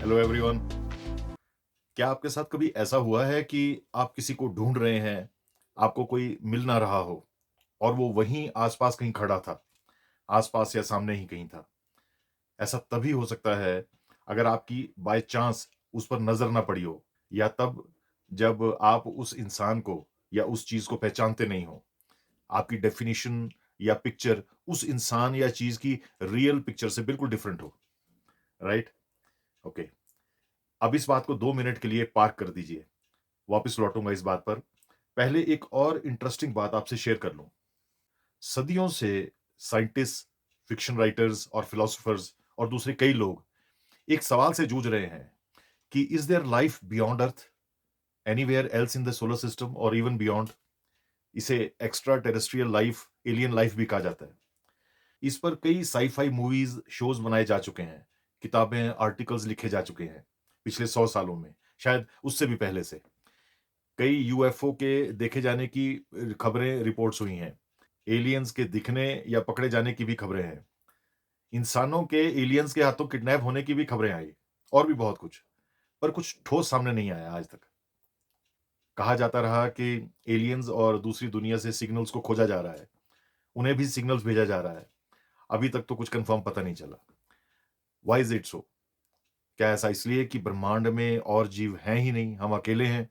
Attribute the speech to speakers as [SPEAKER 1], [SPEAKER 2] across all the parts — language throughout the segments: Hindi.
[SPEAKER 1] Hello everyone. क्या आपके साथ कभी ऐसा हुआ है कि आप किसी को ढूंढ रहे हैं, आपको कोई मिल ना रहा हो और वो वहीं आसपास कहीं खड़ा था, आसपास या सामने ही कहीं था? ऐसा तभी हो सकता है अगर आपकी बाय चांस उस पर नजर ना पड़ी हो, या तब जब आप उस इंसान को या उस चीज को पहचानते नहीं हो। आपकी डेफिनेशन या पिक्चर उस इंसान या चीज की रियल पिक्चर से बिल्कुल डिफरेंट हो। राइट? ओके। अब इस बात को 2 मिनट के लिए पार्क कर दीजिए। वापस लौटूंगा इस बात पर। पहले एक और इंटरेस्टिंग बात आपसे शेयर कर लूं। सदियों से साइंटिस्ट, फिक्शन राइटर्स और फिलोसोफर्स और दूसरे कई लोग एक सवाल से जूझ रहे हैं कि is their life beyond earth, anywhere else in the solar system और इवन बियॉन्ड? इसे extra terrestrial life, alien life भी कहा जाता है। इस पर कई साईफाई मूवीज, शोज बनाए जा चुके हैं, किताबें, आर्टिकल्स लिखे जा चुके हैं पिछले 100 सालों में, शायद उससे भी पहले से। कई यूएफओ के देखे जाने की खबरें, रिपोर्ट्स हुई हैं। एलियंस के दिखने या पकड़े जाने की भी खबरें हैं। इंसानों के एलियंस के हाथों किडनैप होने की भी खबरें आई, और भी बहुत कुछ। पर कुछ ठोस सामने नहीं आया आज तक। कहा जाता रहा कि एलियंस और दूसरी दुनिया से सिग्नल्स को खोजा जा रहा है, उन्हें भी सिग्नल्स भेजा जा रहा है। अभी तक तो कुछ कंफर्म पता नहीं चला। Why is it so? क्या ऐसा इसलिए कि ब्रह्मांड में और जीव हैं ही नहीं, हम अकेले हैं?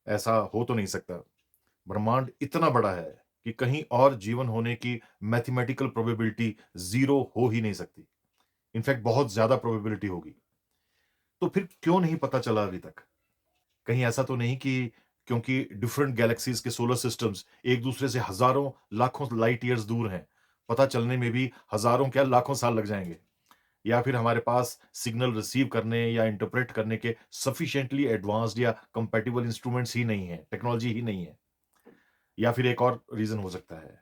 [SPEAKER 1] ऐसा हो तो नहीं सकता। ब्रह्मांड इतना बड़ा है कि कहीं और जीवन होने की मैथमेटिकल प्रोबेबिलिटी जीरो हो ही नहीं सकती। इनफैक्ट बहुत ज्यादा प्रोबेबिलिटी होगी। तो फिर क्यों नहीं पता चला अभी तक? कहीं ऐसा तो नहीं कि क्योंकि डिफरेंट गैलेक्सीज के सोलर सिस्टम्स एक दूसरे से हजारों लाखों लाइट ईयर्स दूर हैं, पता चलने में भी हजारों क्या लाखों साल लग जाएंगे? या फिर हमारे पास सिग्नल रिसीव करने या इंटरप्रेट करने के सफिशिएंटली एडवांस्ड या कंपैटिबल इंस्ट्रूमेंट्स ही नहीं है, टेक्नोलॉजी ही नहीं है? या फिर एक और रीजन हो सकता है,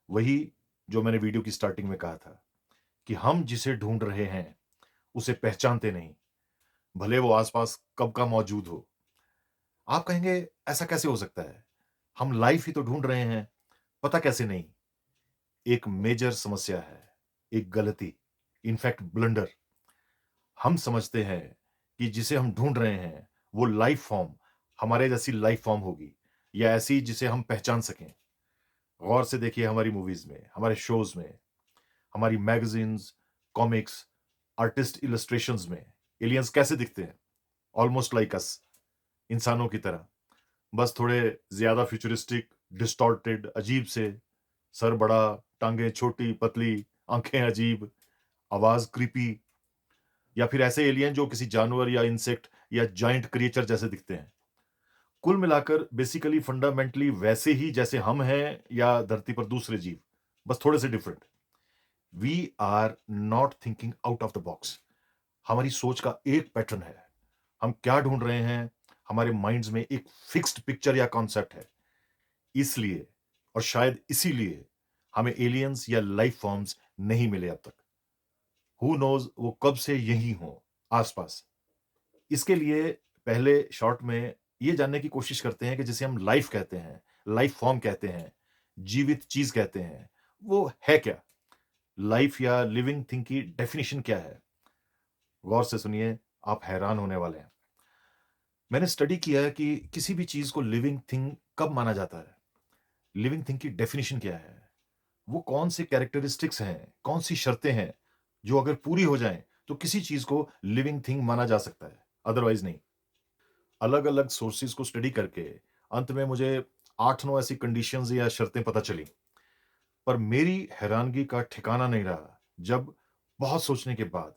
[SPEAKER 1] वही जो मैंने वीडियो की स्टार्टिंग में कहा था, कि हम जिसे ढूंढ रहे हैं उसे पहचानते नहीं, भले वो आसपास कब का मौजूद हो। आप कहेंगे, ऐसा कैसे हो सकता है? हम लाइफ ही तो ढूंढ रहे हैं, पता कैसे नहीं? एक मेजर समस्या है, एक गलती, इनफैक्ट ब्लंडर। हम समझते हैं कि जिसे हम ढूंढ रहे हैं वो लाइफ फॉर्म हमारे जैसी लाइफ फॉर्म होगी, या ऐसी जिसे हम पहचान सकें। गौर से देखिए, हमारी मूवीज में, हमारे शोज में, हमारी मैगजीन्स, कॉमिक्स, आर्टिस्ट इलस्ट्रेशंस में एलियंस कैसे दिखते हैं? ऑलमोस्ट लाइक अस, इंसानों की तरह, बस थोड़े ज्यादा फ्यूचरिस्टिक, डिस्टॉर्टेड, अजीब से। सर बड़ा, टांगे छोटी पतली, आंखें अजीब, आवाज क्रीपी। या फिर ऐसे एलियन जो किसी जानवर या इंसेक्ट या जाइंट क्रिएचर जैसे दिखते हैं। कुल मिलाकर बेसिकली फंडामेंटली वैसे ही जैसे हम हैं या धरती पर दूसरे जीव, बस थोड़े से different. We are not thinking out of the box. हमारी सोच का एक पैटर्न है। हम क्या ढूंढ रहे हैं, हमारे माइंड्स में एक फिक्स्ड पिक्चर या कॉन्सेप्ट है। इसलिए, और शायद इसीलिए, हमें एलियंस या लाइफ फॉर्म्स नहीं मिले अब तक। हु नोज वो कब से यही हो, आसपास। इसके लिए पहले शॉर्ट में ये जानने की कोशिश करते हैं कि जिसे हम लाइफ कहते हैं, लाइफ फॉर्म कहते हैं, जीवित चीज कहते हैं, वो है क्या? लाइफ या लिविंग थिंग की डेफिनेशन क्या है? गौर से सुनिए, आप हैरान होने वाले हैं। मैंने स्टडी किया है कि किसी भी चीज को लिविंग थिंग कब माना जाता है। लिविंग थिंग की डेफिनेशन क्या है? वो कौन से कैरेक्टरिस्टिक्स हैं, कौन सी शर्तें हैं जो अगर पूरी हो जाएं तो किसी चीज को लिविंग थिंग माना जा सकता है, अदरवाइज नहीं। अलग अलग सोर्सेज को स्टडी करके अंत में मुझे 8-9 ऐसी कंडीशंस या शर्तें पता चली। पर मेरी हैरानगी का ठिकाना नहीं रहा जब बहुत सोचने के बाद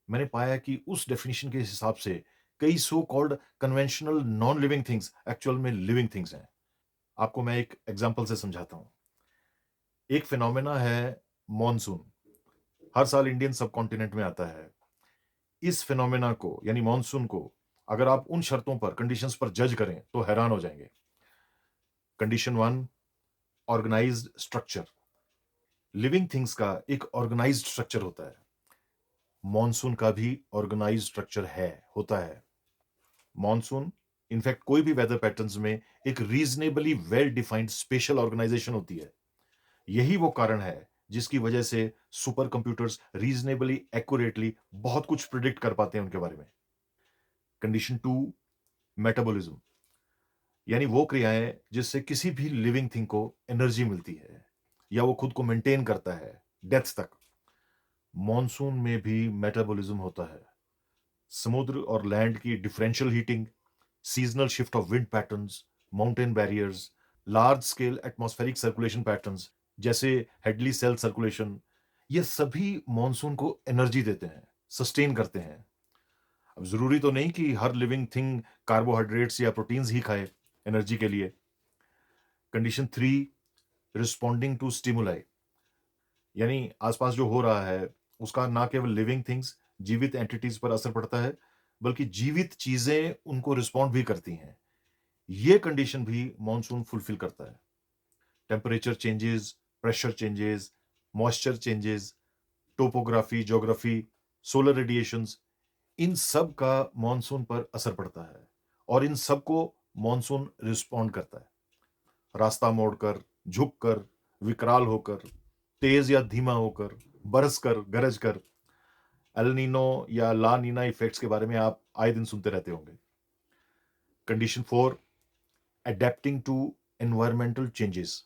[SPEAKER 1] मैंने पाया कि उस डेफिनेशन के हिसाब से कई so called conventional non living things actual में लिविंग थिंग्स हैं। आपको मैं एक एग्जांपल से समझाता हूं। एक फिनोमेना है मॉनसून। हर साल इंडियन सब कॉन्टिनेंट में आता है। इस फिनोमेना को, यानी मॉनसून को, अगर आप उन शर्तों पर, कंडीशंस पर जज करें तो हैरान हो जाएंगे। Condition one, organised structure. Living things का एक ऑर्गेनाइज्ड स्ट्रक्चर होता है। मॉनसून का भी ऑर्गेनाइज्ड स्ट्रक्चर है, होता है। मॉनसून, इनफैक्ट कोई भी वेदर पैटर्न्स में एक reasonably well defined spatial organisation होती है। यही वो कारण है जिसकी वजह से सुपर कंप्यूटर्स रीजनेबली एक्यूरेटली बहुत कुछ प्रिडिक्ट कर पाते हैं उनके बारे में। कंडीशन 2, मेटाबॉलिज्म, यानी वो क्रियाएं जिससे किसी भी लिविंग थिंग को एनर्जी मिलती है या वो खुद को मेंटेन करता है डेथ तक। मॉनसून में भी मेटाबॉलिज्म होता है। समुद्र और लैंड की differential heating, seasonal shift of wind patterns, mountain barriers, large scale atmospheric circulation patterns जैसे हेडली सेल सर्कुलेशन, ये सभी मॉनसून को एनर्जी देते हैं, सस्टेन करते हैं। अब जरूरी तो नहीं कि हर लिविंग थिंग कार्बोहाइड्रेट्स या प्रोटीन्स ही खाए एनर्जी के लिए। कंडीशन 3, रिस्पॉन्डिंग टू स्टिमुलाई, यानी आसपास जो हो रहा है उसका ना केवल लिविंग थिंग्स, जीवित एंटिटीज पर असर पड़ता है, बल्कि जीवित चीजें उनको रिस्पॉन्ड भी करती हैं। ये कंडीशन भी मॉनसून फुलफिल करता है। Temperature changes, pressure changes, moisture changes, topography, geography, solar radiations, इन सब का मॉनसून पर असर पड़ता है और इन सब को मॉनसून रिस्पॉन्ड करता है। रास्ता मोड़कर, झुककर, विकराल होकर, तेज या धीमा होकर, बरसकर, गरजकर, एल नीनो या ला नीना इफेक्ट्स के बारे में आप आए दिन सुनते रहते होंगे। Condition 4, adapting to environmental changes,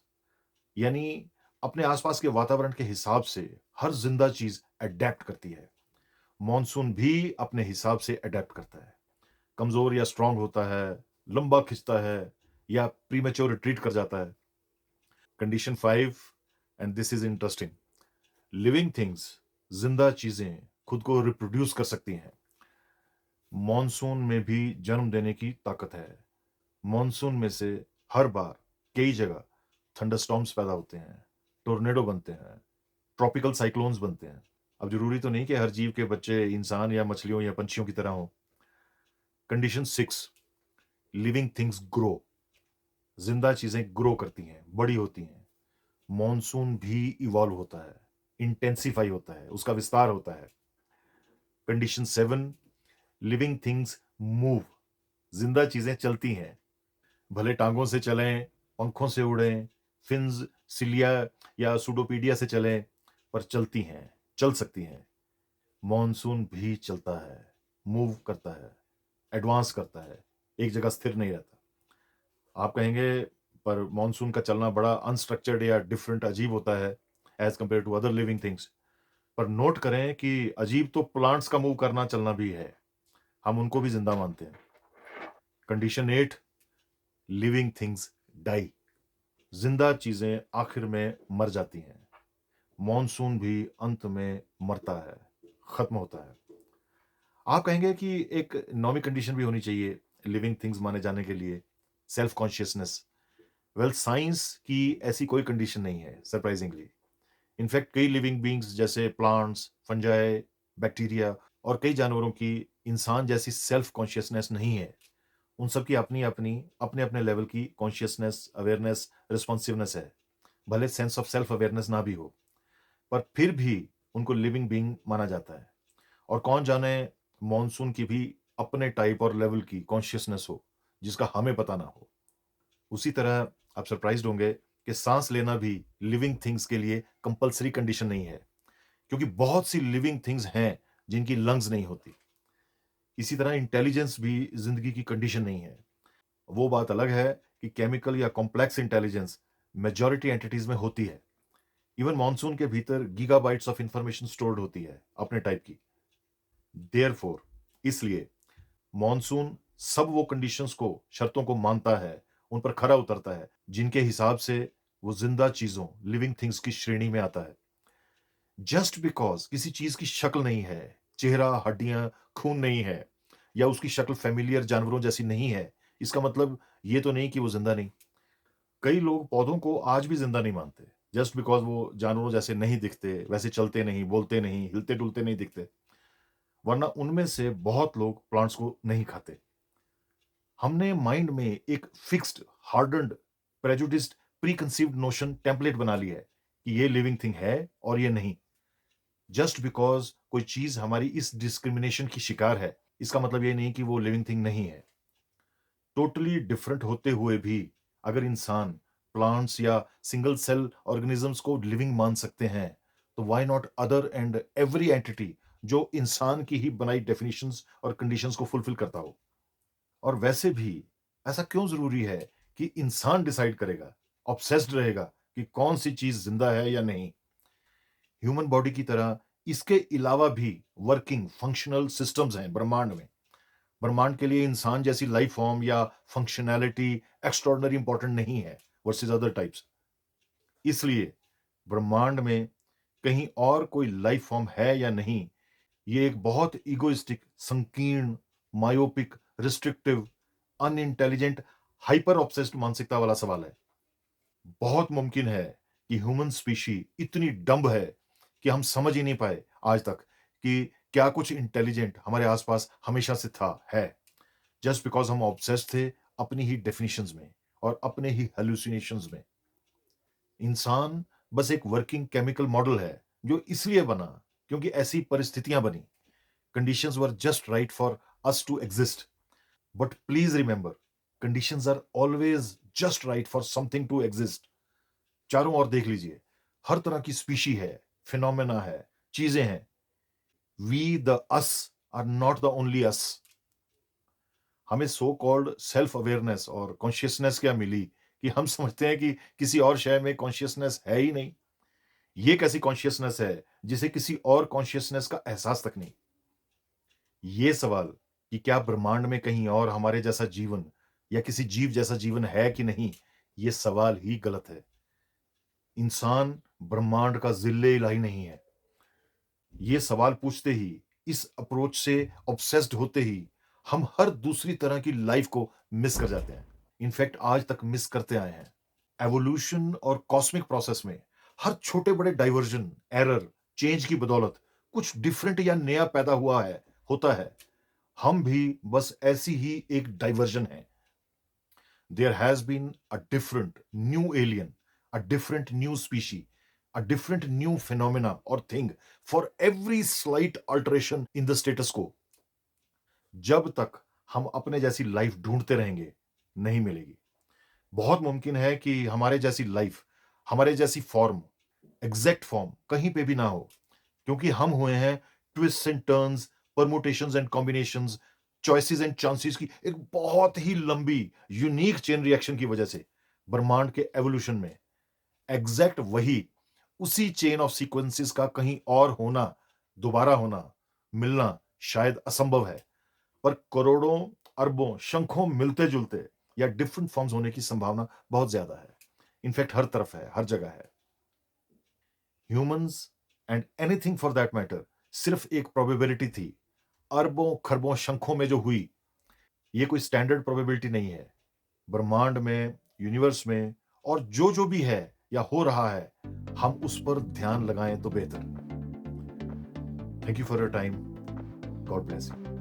[SPEAKER 1] यानी अपने आसपास के वातावरण के हिसाब से हर जिंदा चीज अडेप्ट करती है। मॉनसून भी अपने हिसाब से अडेप्ट करता है। कमजोर या स्ट्रांग होता है, लंबा खिंचता है या प्रीमेच्योर रिट्रीट कर जाता है। Condition 5, and this is interesting, living things, जिंदा चीजें खुद को रिप्रोड्यूस कर सकती हैं। मॉनसून में भी जन्म देने की ताकत है। मॉनसून में से हर बार कई जगह थंडरस्टॉर्म्स पैदा होते हैं, टोर्नेडो बनते हैं, ट्रॉपिकल साइक्लोन्स बनते हैं। अब जरूरी तो नहीं कि हर जीव के बच्चे इंसान या मछलियों या पंछियों की तरह हों। कंडीशन 6, लिविंग थिंग्स ग्रो, जिंदा चीजें ग्रो करती हैं, बड़ी होती हैं। मॉनसून भी इवॉल्व होता है, इंटेंसिफाई होता है, उसका विस्तार होता है। कंडीशन 7, लिविंग थिंग्स मूव, जिंदा चीजें चलती हैं, भले टांगों से चलें, पंखों से उड़ें, फिन्स, सिलिया या सुडोपीडिया से चलें, पर चलती हैं, चल सकती हैं। मॉनसून भी चलता है, मूव करता है, एडवांस करता है, एक जगह स्थिर नहीं रहता। आप कहेंगे पर मॉनसून का चलना बड़ा अनस्ट्रक्चर्ड या डिफरेंट, अजीब होता है as compare to other living things. पर नोट करें कि अजीब तो प्लांट्स का मूव करना चलना भी है, हम उनको भी जिंदा मानते हैं। कंडीशन 8, लिविंग थिंग्स डाई, जिंदा चीजें आखिर में मर जाती हैं। मॉनसून भी अंत में मरता है, खत्म होता है। आप कहेंगे कि एक नौवीं कंडीशन भी होनी चाहिए लिविंग थिंग्स माने जाने के लिए, सेल्फ कॉन्शियसनेस। वेल, साइंस की ऐसी कोई कंडीशन नहीं है सरप्राइजिंगली। इनफैक्ट कई लिविंग बींग्स जैसे प्लांट्स, फंजाई, बैक्टीरिया और कई जानवरों की इंसान जैसी सेल्फ कॉन्शियसनेस नहीं है। उन सब की अपनी अपनी अपने अपने लेवल की कॉन्शियसनेस, अवेयरनेस, रिस्पॉन्सिवनेस है। भले सेंस ऑफ सेल्फ अवेयरनेस ना भी हो, पर फिर भी उनको लिविंग बीइंग माना जाता है। और कौन जाने मॉनसून की भी अपने टाइप और लेवल की कॉन्शियसनेस हो जिसका हमें पता ना हो। उसी तरह आप सरप्राइज्ड होंगे कि सांस लेना भी लिविंग थिंग्स के लिए कंपलसरी कंडीशन नहीं है, क्योंकि बहुत सी लिविंग थिंग्स हैं जिनकी लंग्स नहीं होती। इसी तरह इंटेलिजेंस भी जिंदगी की कंडीशन नहीं है। वो बात अलग है कि केमिकल या कॉम्प्लेक्स इंटेलिजेंस मेजॉरिटी एंटिटीज में होती है। इवन मॉनसून के भीतर गीगाबाइट्स ऑफ इंफॉर्मेशन स्टोर्ड होती है अपने टाइप की। देयरफॉर, इसलिए मॉनसून सब वो कंडीशंस को, शर्तों को मानता है, उन पर खरा उतरता है जिनके हिसाब से वो जिंदा चीजों, लिविंग थिंग्स की श्रेणी में आता है। जस्ट बिकॉज किसी चीज की शक्ल नहीं है, चेहरा, हड्डियां, खून नहीं है, या उसकी शक्ल फेमिलियर जानवरों जैसी नहीं है, इसका मतलब ये तो नहीं कि वो जिंदा नहीं। कई लोग पौधों को आज भी जिंदा नहीं मानते, जस्ट बिकॉज वो जानवरों जैसे नहीं दिखते, वैसे चलते नहीं, बोलते नहीं, हिलते डुलते नहीं दिखते। वरना उनमें से बहुत लोग प्लांट्स को नहीं खाते। हमने माइंड में एक fixed, hardened, prejudiced, pre conceived notion template बना लिया है कि ये लिविंग थिंग है और ये नहीं। जस्ट बिकॉज कोई चीज हमारी इस डिस्क्रिमिनेशन की शिकार है, इसका मतलब ये नहीं कि वो लिविंग थिंग नहीं है। टोटली डिफरेंट होते हुए भी अगर इंसान प्लांट्स या सिंगल सेल ऑर्गेनिजम्स को लिविंग मान सकते हैं, तो why not other and every entity जो इंसान की ही बनाई डेफिनिशंस और कंडीशंस को फुलफिल करता हो। और वैसे भी ऐसा क्यों ज़रूरी है कि इंसान डिसाइड करेगा, ऑब्सेस्ड रहेगा कि कौन-सी चीज़ ज़िंदा है या नहीं? ह्यूमन बॉडी की तरह इसके अलावा भी वर्किंग फंक्शनल सिस्टम्स हैं ब्रह्मांड में। ब्रह्मांड के लिए इंसान जैसी लाइफ फॉर्म या फंक्शनैलिटी एक्स्ट्राऑर्डिनरी इंपॉर्टेंट नहीं है वर्सेस अदर टाइप्स। इसलिए ब्रह्मांड में कहीं और कोई लाइफ फॉर्म है या नहीं, ये एक बहुत इगोइस्टिक, संकीर्ण, myopic, restrictive, unintelligent, hyper obsessed मानसिकता वाला सवाल है। बहुत मुमकिन है कि ह्यूमन स्पीशी इतनी डम्ब है कि हम समझ ही नहीं पाए आज तक कि क्या कुछ इंटेलिजेंट हमारे आसपास हमेशा से था, है। जस्ट बिकॉज़ हम ऑब्सेस्ड थे अपनी ही डेफिनिशंस में और अपने ही हैलुसिनेशंस में। इंसान बस एक वर्किंग केमिकल मॉडल है, जो इसलिए बना क्योंकि ऐसी परिस्थितियाँ बनी। Conditions were just right for us to exist. But please remember, conditions are always just right for something to exist. चारों ओर देख लीजिए, हर तरह की स्पीशी है, फिनोमेना है, चीजें हैं। We the us are not the only us. हमें सो कॉल्ड सेल्फ अवेयरनेस और कॉन्शियसनेस क्या मिली कि हम समझते हैं कि किसी और शय में कॉन्शियसनेस है ही नहीं। ये कैसी कॉन्शियसनेस है जिसे किसी और कॉन्शियसनेस का एहसास तक नहीं। ये सवाल कि क्या ब्रह्मांड में कहीं और हमारे जैसा जीवन या किसी जीव जैसा जीवन है कि नहीं, ये सवाल ही गलत है। इंसान ब्रह्मांड का ज़िल्ले इलाही नहीं है। ये सवाल पूछते ही, इस अप्रोच से ऑब्सेस्ड होते ही, हम हर दूसरी तरह की लाइफ को मिस कर जाते हैं। इनफैक्ट आज तक मिस करते आए हैं। एवोल्यूशन और कॉस्मिक प्रोसेस में हर छोटे-बड़े डाइवर्जन, एरर, चेंज की बदौलत कुछ डिफरेंट या नया पैदा हुआ है, होता है। हम भी बस ऐसी ही एक डाइवर्जन है। There has been a different new alien, a different new species, a different new phenomena और thing for every slight alteration in the status quo. जब तक हम अपने जैसी लाइफ ढूंढते रहेंगे, नहीं मिलेगी। बहुत मुमकिन है कि हमारे जैसी लाइफ, हमारे जैसी फॉर्म, एग्जैक्ट फॉर्म कहीं पे भी ना हो, क्योंकि हम हुए हैं twist and turns, permutations and combinations, choices and chances की एक बहुत ही लंबी यूनिक चेन रिएक्शन की वजह से ब्रह्मांड के एवोल्यूशन में एग्जैक्ट वही उसी चेन ऑफ सीक्वेंसेस का कहीं और होना, दोबारा होना, मिलना शायद असंभव है। पर करोड़ों, अरबों, शंखों मिलते-जुलते या डिफरेंट फॉर्म्स होने की संभावना बहुत ज्यादा है। इनफैक्ट हर तरफ है, हर जगह है। Humans and anything for that matter सिर्फ एक प्रोबेबिलिटी थी। अरबों खरबों शंखों में जो हुई, ये कोई स्टैंडर्ड प्रोबेबिलिटी नहीं है। ब्रह्मांड में, यूनिवर्स में और जो भी है या हो रहा है, हम उस पर ध्यान लगाएं तो बेहतर। Thank you for your time. God bless you.